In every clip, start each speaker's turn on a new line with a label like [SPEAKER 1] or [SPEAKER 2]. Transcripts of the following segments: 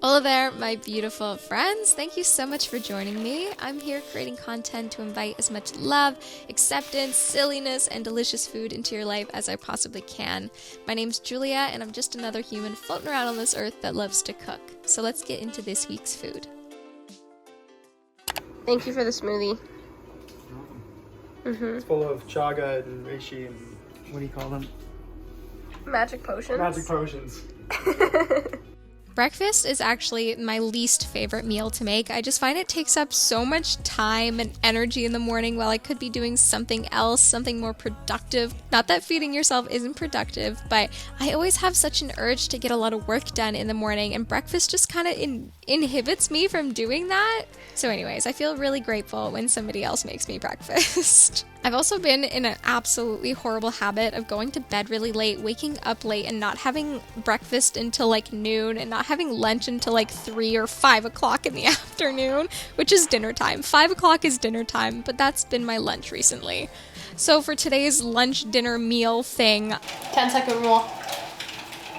[SPEAKER 1] Hello there, my beautiful friends. Thank you so much for joining me. I'm here creating content to invite as much love, acceptance, silliness, and delicious food into your life as I possibly can. My name's Julia, and I'm just another human floating around on this earth that loves to cook. So let's get into this week's food. Thank you for the smoothie.
[SPEAKER 2] It's full of chaga and reishi and what do you call them?
[SPEAKER 1] Magic potions.
[SPEAKER 2] Magic potions.
[SPEAKER 1] Breakfast is actually my least favorite meal to make. I just find it takes up so much time and energy in the morning while I could be doing something else, something more productive. Not that feeding yourself isn't productive, but I always have such an urge to get a lot of work done in the morning, and breakfast just kind of inhibits me from doing that. So anyways, I feel really grateful when somebody else makes me breakfast. I've also been in an absolutely horrible habit of going to bed really late, waking up late, and not having breakfast until like noon, and not having lunch until like 3 or 5 o'clock in the afternoon, which is dinner time. 5 o'clock is dinner time, but that's been my lunch recently. So for today's lunch dinner meal thing,
[SPEAKER 3] 10-second rule.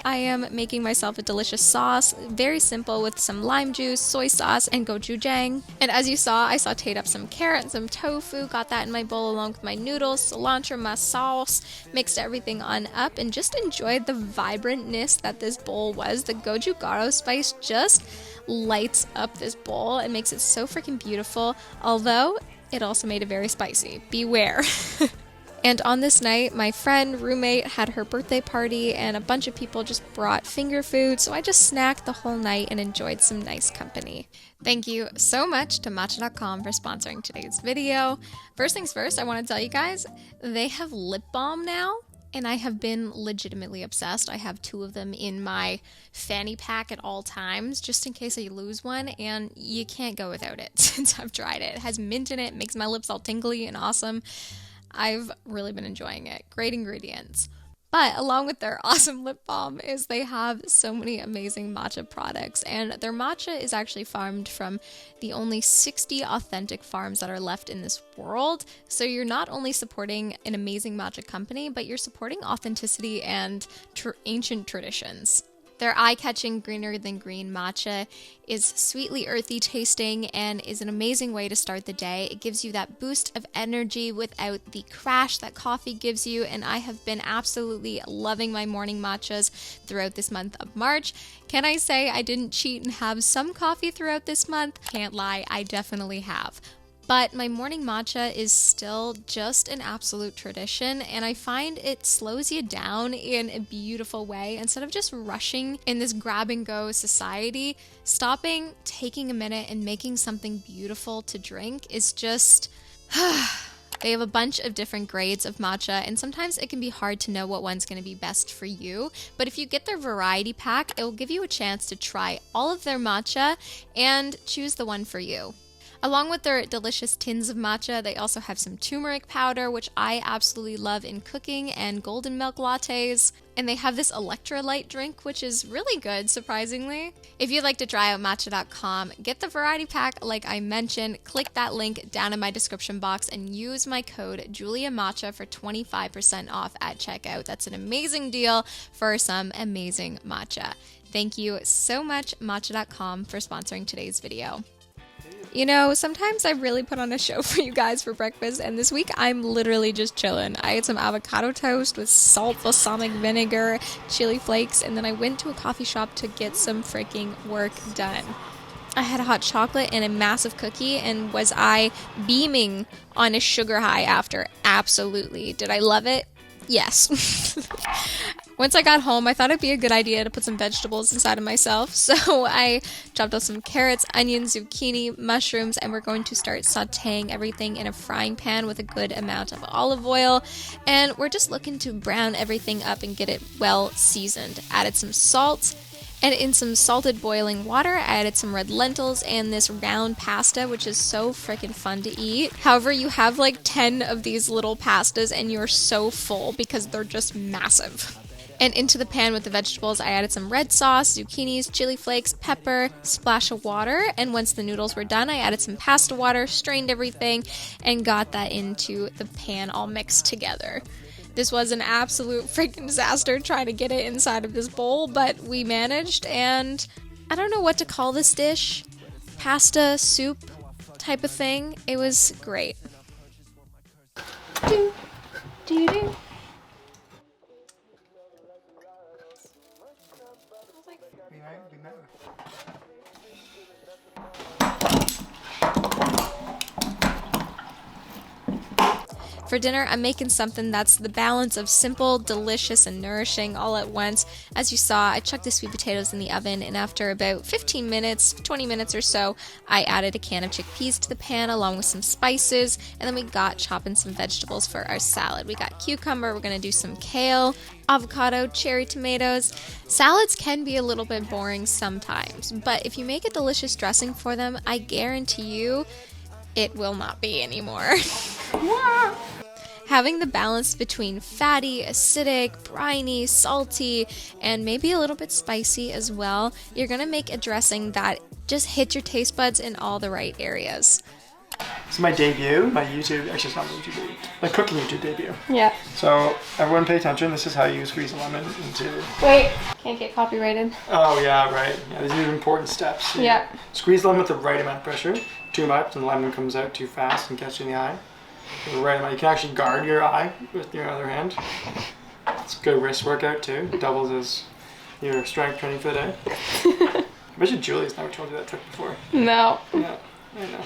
[SPEAKER 1] I am making myself a delicious sauce, very simple, with some lime juice, soy sauce, and gochujang. And as you saw, I sauteed up some carrot and some tofu, got that in my bowl along with my noodles, cilantro, my sauce, mixed everything on up, and just enjoyed the vibrantness that this bowl was. The gochujang spice just lights up this bowl and makes it so freaking beautiful, although it also made it very spicy. Beware. And on this night, my friend, roommate, had her birthday party, and a bunch of people just brought finger food, so I just snacked the whole night and enjoyed some nice company. Thank you so much to matcha.com for sponsoring today's video. First things first, I want to tell you guys, they have lip balm now, and I have been legitimately obsessed. I have 2 of them in my fanny pack at all times, just in case I lose one, and you can't go without it since I've tried it. It has mint in it, makes my lips all tingly and awesome. I've really been enjoying it. Great ingredients. But along with their awesome lip balm is they have so many amazing matcha products, and their matcha is actually farmed from the only 60 authentic farms that are left in this world. So you're not only supporting an amazing matcha company, but you're supporting authenticity and ancient traditions. Their eye-catching greener than green matcha is sweetly earthy tasting and is an amazing way to start the day. It gives you that boost of energy without the crash that coffee gives you, and I have been absolutely loving my morning matchas throughout this month of March. Can I say I didn't cheat and have some coffee throughout this month? Can't lie, I definitely have. But my morning matcha is still just an absolute tradition, and I find it slows you down in a beautiful way. Instead of just rushing in this grab-and-go society, stopping, taking a minute, and making something beautiful to drink is just... They have a bunch of different grades of matcha, and sometimes it can be hard to know what one's going to be best for you. But if you get their variety pack, it will give you a chance to try all of their matcha and choose the one for you. Along with their delicious tins of matcha, they also have some turmeric powder, which I absolutely love in cooking, and golden milk lattes. And they have this electrolyte drink, which is really good, surprisingly. If you'd like to try out matcha.com, get the variety pack like I mentioned, click that link down in my description box and use my code JuliaMatcha for 25% off at checkout. That's an amazing deal for some amazing matcha. Thank you so much, matcha.com, for sponsoring today's video. You know, sometimes I really put on a show for you guys for breakfast, and this week I'm literally just chilling. I had some avocado toast with salt, balsamic vinegar, chili flakes, and then I went to a coffee shop to get some freaking work done. I had a hot chocolate and a massive cookie, and was I beaming on a sugar high after? Absolutely. Did I love it? Yes. Once I got home, I thought it'd be a good idea to put some vegetables inside of myself, so I chopped up some carrots, onions, zucchini, mushrooms, and we're going to start sauteing everything in a frying pan with a good amount of olive oil, and we're just looking to brown everything up and get it well seasoned. Added some salt, and in some salted boiling water, I added some red lentils and this round pasta, which is so freaking fun to eat. However, you have like 10 of these little pastas and you're so full because they're just massive. And into the pan with the vegetables, I added some red sauce, zucchinis, chili flakes, pepper, splash of water, and once the noodles were done, I added some pasta water, strained everything, and got that into the pan all mixed together. This was an absolute freaking disaster trying to get it inside of this bowl, but we managed, and I don't know what to call this dish. Pasta, soup type of thing. It was great. Do, do, do. For dinner, I'm making something that's the balance of simple, delicious, and nourishing all at once. As you saw, I chucked the sweet potatoes in the oven, and after about 15 minutes, 20 minutes or so, I added a can of chickpeas to the pan along with some spices, and then we got chopping some vegetables for our salad. We got cucumber, we're gonna do some kale, avocado, cherry tomatoes. Salads can be a little bit boring sometimes, but if you make a delicious dressing for them, I guarantee you it will not be anymore. Having the balance between fatty, acidic, briny, salty, and maybe a little bit spicy as well, you're gonna make a dressing that just hits your taste buds in all the right areas.
[SPEAKER 2] This is my debut, my YouTube, actually it's not my YouTube debut, my cooking YouTube debut.
[SPEAKER 1] Yeah.
[SPEAKER 2] So everyone pay attention, this is how you squeeze a lemon into...
[SPEAKER 1] Wait, can't get copyrighted.
[SPEAKER 2] Oh yeah, right. Yeah, these are important steps.
[SPEAKER 1] Yeah.
[SPEAKER 2] Squeeze the lemon with the right amount of pressure. Too much and the lemon comes out too fast and gets you in the eye. The right amount. You can actually guard your eye with your other hand. It's a good wrist workout too. It doubles as your strength training for the day. I bet you Julie's never told you that trick before.
[SPEAKER 3] No.
[SPEAKER 2] Yeah, I know.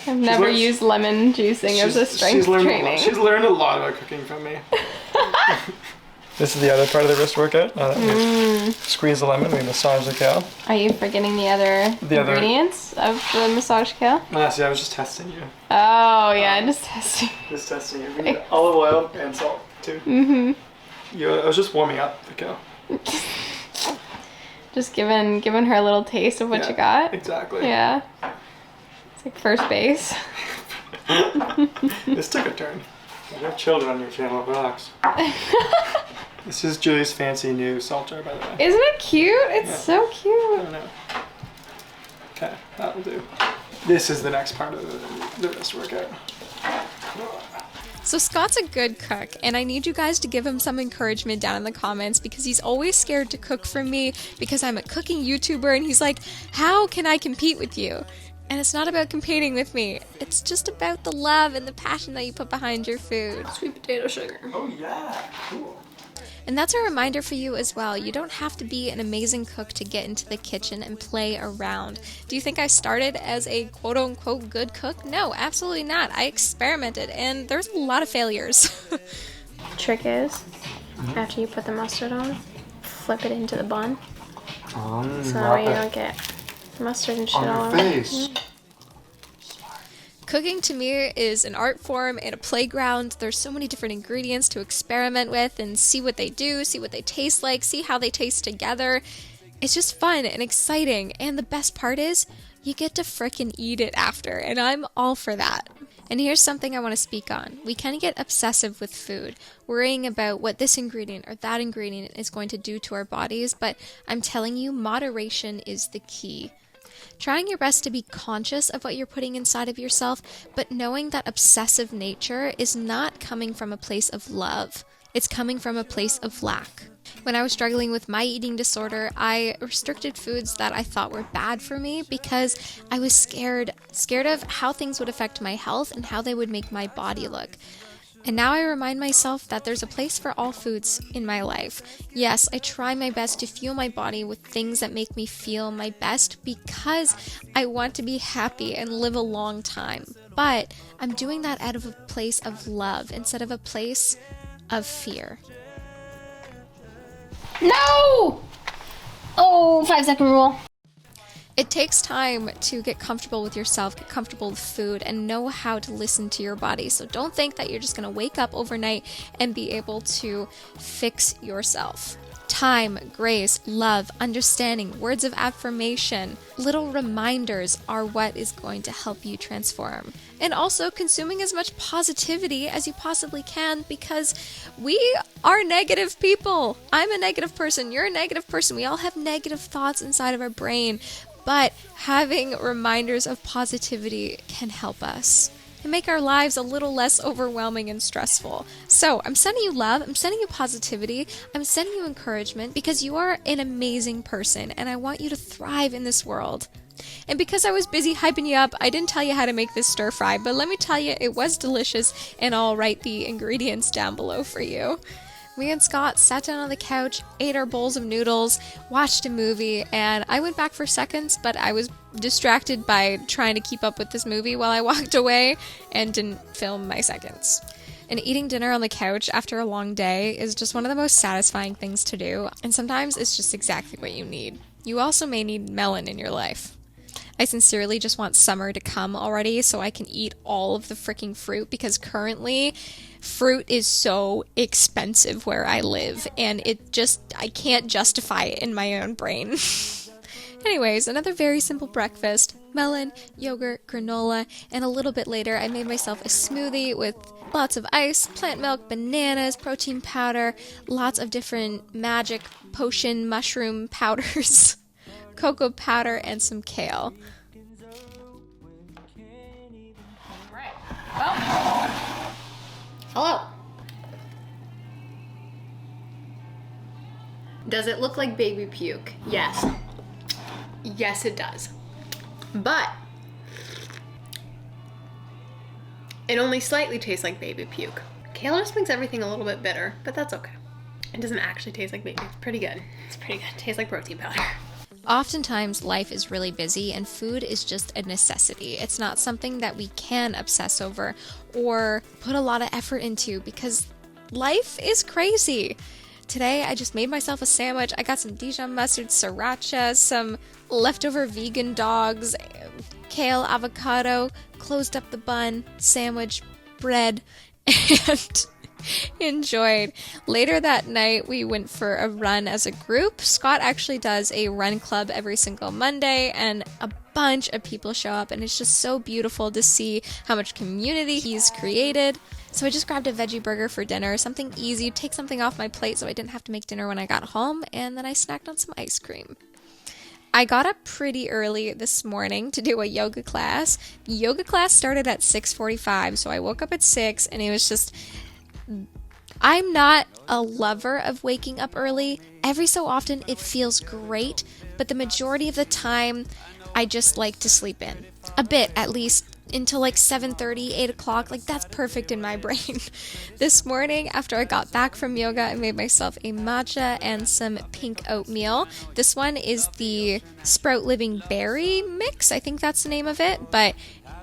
[SPEAKER 3] I've never used lemon juicing as a strength training.
[SPEAKER 2] She's learned a lot about cooking from me. This is the other part of the wrist workout. Now that we squeeze the lemon, we massage the kale.
[SPEAKER 3] Are you forgetting the other ingredients of the massage kale?
[SPEAKER 2] See, I was just testing you.
[SPEAKER 3] Oh, yeah, just testing.
[SPEAKER 2] Just testing you. We need olive oil and salt, too. Mm-hmm. I was just warming up the kale.
[SPEAKER 3] Just giving her a little taste of what you got?
[SPEAKER 2] Exactly.
[SPEAKER 3] Yeah. It's like first base.
[SPEAKER 2] This took a turn. You have children on your channel, relax. This is Julie's fancy new salt jar, by the way.
[SPEAKER 3] Isn't it cute? It's so cute.
[SPEAKER 2] I don't know. Okay, that'll do. This is the next part of the wrist workout.
[SPEAKER 1] So Scott's a good cook, and I need you guys to give him some encouragement down in the comments because he's always scared to cook for me because I'm a cooking YouTuber, and he's like, how can I compete with you? And it's not about competing with me. It's just about the love and the passion that you put behind your food.
[SPEAKER 3] Sweet potato sugar.
[SPEAKER 2] Oh yeah, cool.
[SPEAKER 1] And that's a reminder for you as well. You don't have to be an amazing cook to get into the kitchen and play around. Do you think I started as a quote-unquote good cook? No, absolutely not. I experimented, and there's a lot of failures.
[SPEAKER 3] Trick is, after you put the mustard on, flip it into the bun. So that way you don't get mustard and shit all over your face.
[SPEAKER 1] Cooking to me is an art form and a playground. There's so many different ingredients to experiment with and see what they do, see what they taste like, see how they taste together. It's just fun and exciting, and the best part is you get to frickin' eat it after, and I'm all for that. And here's something I want to speak on. We kind of get obsessive with food, worrying about what this ingredient or that ingredient is going to do to our bodies, but I'm telling you, moderation is the key. Trying your best to be conscious of what you're putting inside of yourself, but knowing that obsessive nature is not coming from a place of love. It's coming from a place of lack. When I was struggling with my eating disorder, I restricted foods that I thought were bad for me because I was scared of how things would affect my health and how they would make my body look. And now I remind myself that there's a place for all foods in my life. Yes, I try my best to fuel my body with things that make me feel my best because I want to be happy and live a long time. But I'm doing that out of a place of love instead of a place of fear.
[SPEAKER 3] No! Oh, 5-second rule.
[SPEAKER 1] It takes time to get comfortable with yourself, get comfortable with food, and know how to listen to your body. So don't think that you're just going to wake up overnight and be able to fix yourself. Time, grace, love, understanding, words of affirmation, little reminders are what is going to help you transform. And also consuming as much positivity as you possibly can because we are negative people. I'm a negative person. You're a negative person. We all have negative thoughts inside of our brain. But having reminders of positivity can help us. and make our lives a little less overwhelming and stressful. So I'm sending you love, I'm sending you positivity, I'm sending you encouragement because you are an amazing person and I want you to thrive in this world. And because I was busy hyping you up, I didn't tell you how to make this stir fry, but let me tell you, it was delicious, and I'll write the ingredients down below for you. Me and Scott sat down on the couch, ate our bowls of noodles, watched a movie, and I went back for seconds, but I was distracted by trying to keep up with this movie while I walked away and didn't film my seconds. And eating dinner on the couch after a long day is just one of the most satisfying things to do, and sometimes it's just exactly what you need. You also may need melon in your life. I sincerely just want summer to come already so I can eat all of the freaking fruit, because currently fruit is so expensive where I live and I can't justify it in my own brain. Anyways, another very simple breakfast: melon, yogurt, granola, and a little bit later I made myself a smoothie with lots of ice, plant milk, bananas, protein powder, lots of different magic potion mushroom powders, cocoa powder, and some kale.
[SPEAKER 3] Alright, well, hello. Does it look like baby puke? Yes. Yes, it does. But it only slightly tastes like baby puke. Kale just makes everything a little bit bitter, but that's okay. It doesn't actually taste like baby. It's pretty good. It's pretty good. It tastes like protein powder.
[SPEAKER 1] Oftentimes, life is really busy and food is just a necessity. It's not something that we can obsess over or put a lot of effort into because life is crazy. Today, I just made myself a sandwich. I got some Dijon mustard, sriracha, some leftover vegan dogs, kale, avocado, closed up the bun, sandwich, bread, and enjoyed. Later that night, we went for a run as a group. Scott actually does a run club every single Monday, and a bunch of people show up, and it's just so beautiful to see how much community he's created. So I just grabbed a veggie burger for dinner, something easy, take something off my plate so I didn't have to make dinner when I got home, and then I snacked on some ice cream. I got up pretty early this morning to do a yoga class. The yoga class started at 6:45, so I woke up at 6, and it was just... I'm not a lover of waking up early. Every so often it feels great, but the majority of the time I just like to sleep in. A bit, at least, until like 7:30, 8 o'clock. Like, that's perfect in my brain. This morning, after I got back from yoga, I made myself a matcha and some pink oatmeal. This one is the Sprout Living Berry mix. I think that's the name of it, but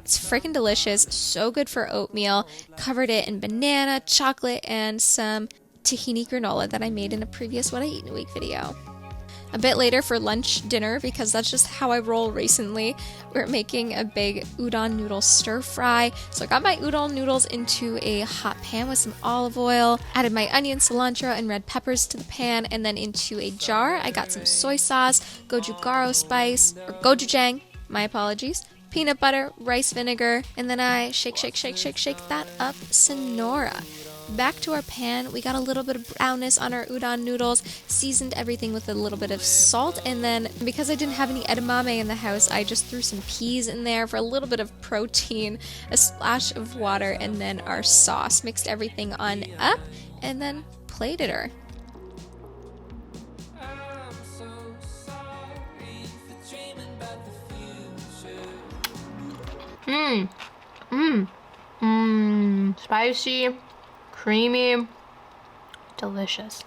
[SPEAKER 1] it's freaking delicious. So good for oatmeal. Covered it in banana, chocolate, and some tahini granola that I made in a previous What I Eat in a Week video. A bit later for lunch dinner, because that's just how I roll recently, we're making a big udon noodle stir fry. So I got my udon noodles into a hot pan with some olive oil, added my onion, cilantro, and red peppers to the pan, and then into a jar I got some soy sauce, gochujang spice, or gochujang, my apologies, peanut butter, rice vinegar, and then I shake that up sonora. Back to our pan, we got a little bit of brownness on our udon noodles, seasoned everything with a little bit of salt, and then because I didn't have any edamame in the house, I just threw some peas in there for a little bit of protein, a splash of water, and then our sauce. Mixed everything on up, and then plated her.
[SPEAKER 3] Spicy, creamy, delicious.